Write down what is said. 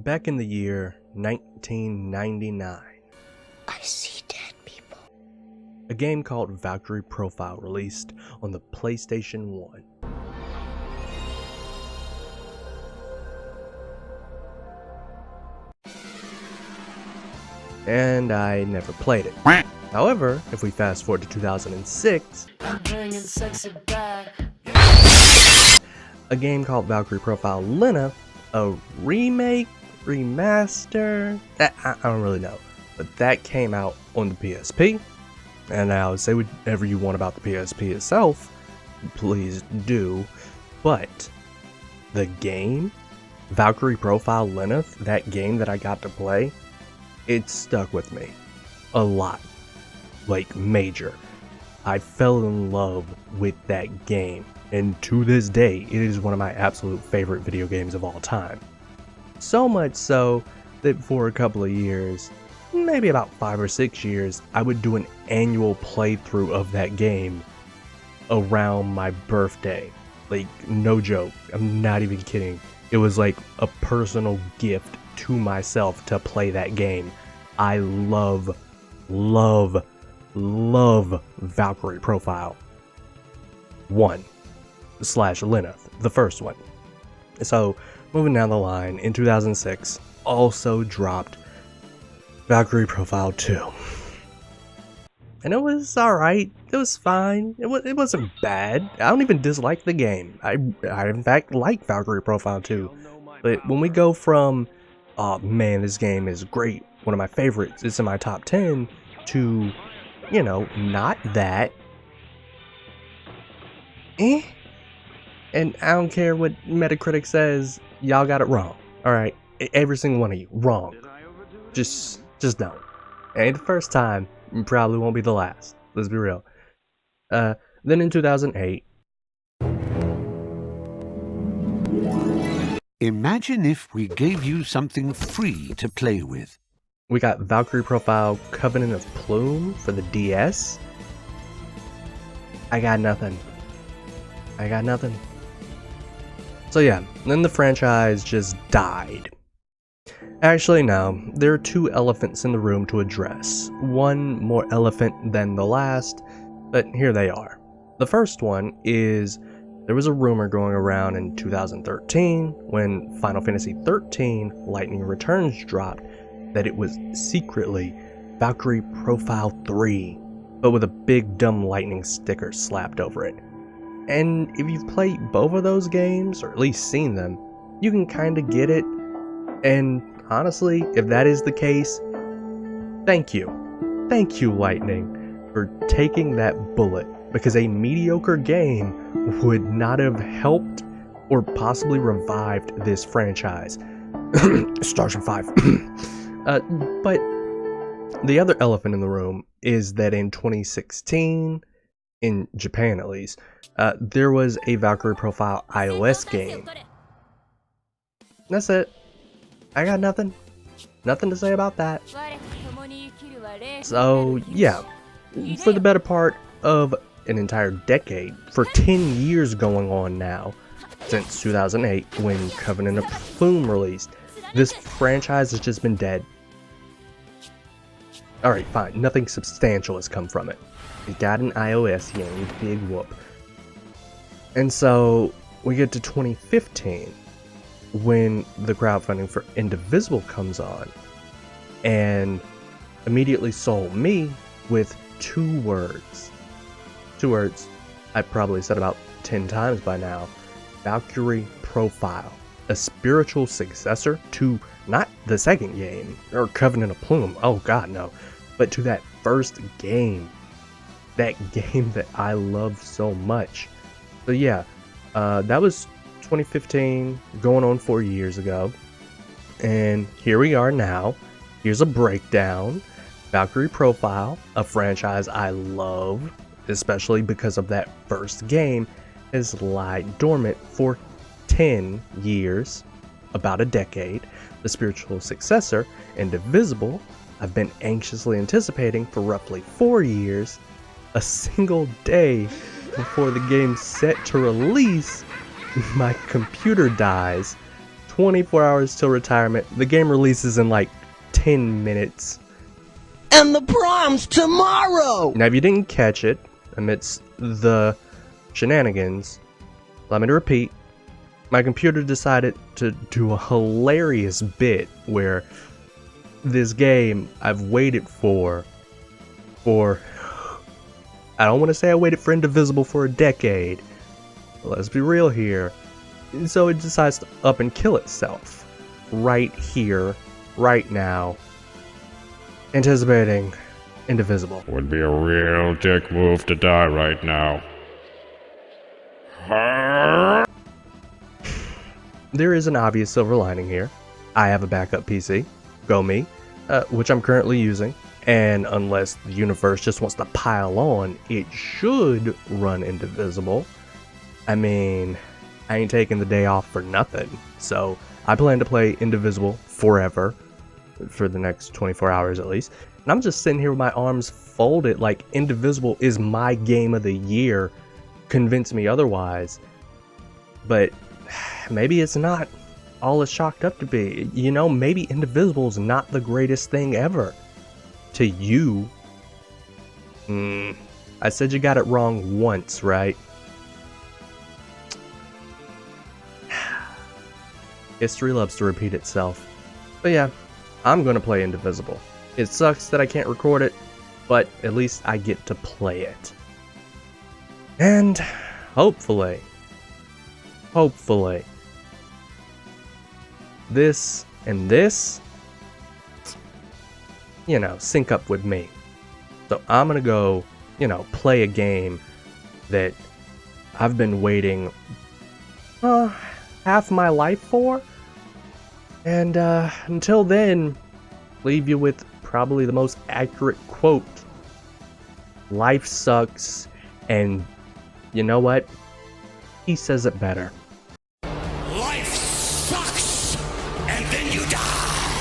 Back in the year 1999, I see dead people. a game called Valkyrie Profile released on the PlayStation 1. And I never played it. However, if we fast forward to 2006, a game called Valkyrie Profile lenghts, a remake, remaster, I don't really know, but that came out on the PSP. And now say whatever you want about the PSP itself, please do, but the game, Valkyrie Profile lenghts, that game that I got to play, it stuck with me a lot, like major. I fell in love with that game, and to this day, it is one of my absolute favorite video games of all time. So much so that for a couple of years, maybe about 5 or 6 years, I would do an annual playthrough of that game around my birthday. Like, no joke, I'm not even kidding. It was like a personal gift to myself to play that game. I love Valkyrie Profile 1/lenghts, the first one. So, moving down the line, in 2006, also dropped Valkyrie Profile 2. And it was alright, it was fine, it wasn't bad. I don't even dislike the game. I in fact like Valkyrie Profile 2. But when we go from, oh man, this game is great, one of my favorites, it's in my top 10, to, you know, not that, and I don't care what Metacritic says, y'all got it wrong. Alright, every single one of you, wrong. Just don't. Ain't the first time, probably won't be the last. Let's be real. Then in 2008... Imagine if we gave you something free to play with. we got Valkyrie Profile Covenant of Plume for the DS. I got nothing. So yeah, then the franchise just died. Actually, no, there are two elephants in the room to address. One more elephant than the last, but here they are. The first one is, there was a rumor going around in 2013 when Final Fantasy XIII Lightning Returns dropped that it was secretly Valkyrie Profile 3, but with a big dumb lightning sticker slapped over it. And if you've played both of those games, or at least seen them, you can kinda get it. And honestly, if that is the case, thank you. Thank you, Lightning, for taking that bullet, because a mediocre game would not have helped or possibly revived this franchise. Starship 5. But the other elephant in the room is that in 2016, in Japan at least, there was a Valkyrie Profile iOS game. That's it. I got nothing to say about that. So yeah, for the better part of an entire decade, for 10 years going on now, since 2008 when Covenant of Plume released, this franchise has just been dead. Alright, fine, nothing substantial has come from it. It got an iOS game, big whoop. And so, we get to 2015, when the crowdfunding for Indivisible comes on, and immediately sold me with two words. I probably said about 10 times by now. Valkyrie Profile, a spiritual successor to not the second game, or Covenant of Plume, oh god no, but to that first game. That game that I love so much. So yeah, that was 2015, going on 4 years ago, and here we are now. Here's a breakdown. Valkyrie Profile, a franchise I love, especially because of that first game, has lied dormant for 10 years, about a decade. The spiritual successor, Indivisible, I've been anxiously anticipating for roughly 4 years. A single day before the game's set to release, my computer dies, 24 hours till retirement. The game releases in like 10 minutes. And the prom's tomorrow! Now, if you didn't catch it amidst the shenanigans, allow me to repeat. My computer decided to do a hilarious bit where this game I've waited for I don't want to say I waited for Indivisible for a decade. Let's be real here. So it decides to up and kill itself. Right here, right now. Anticipating Indivisible. Would be a real dick move to die right now. There is an obvious silver lining here. I have a backup PC. Go me. Which I'm currently using. And unless the universe just wants to pile on, it should run Indivisible. I mean, I ain't taking the day off for nothing. So I plan to play Indivisible forever. For the next 24 hours at least. And I'm just sitting here with my arms folded like Indivisible is my game of the year. Convince me otherwise. But maybe it's not all it's chalked up to be. You know, maybe Indivisible is not the greatest thing ever. To you. I said you got it wrong once, right? History loves to repeat itself. But yeah. I'm gonna play Indivisible. It sucks that I can't record it, but at least I get to play it. And hopefully, this and this, you know, sync up with me. So I'm gonna go, you know, play a game that I've been waiting half my life for. And until then, leave you with probably the most accurate quote. Life sucks, and you know what? He says it better. Life sucks, and then you die.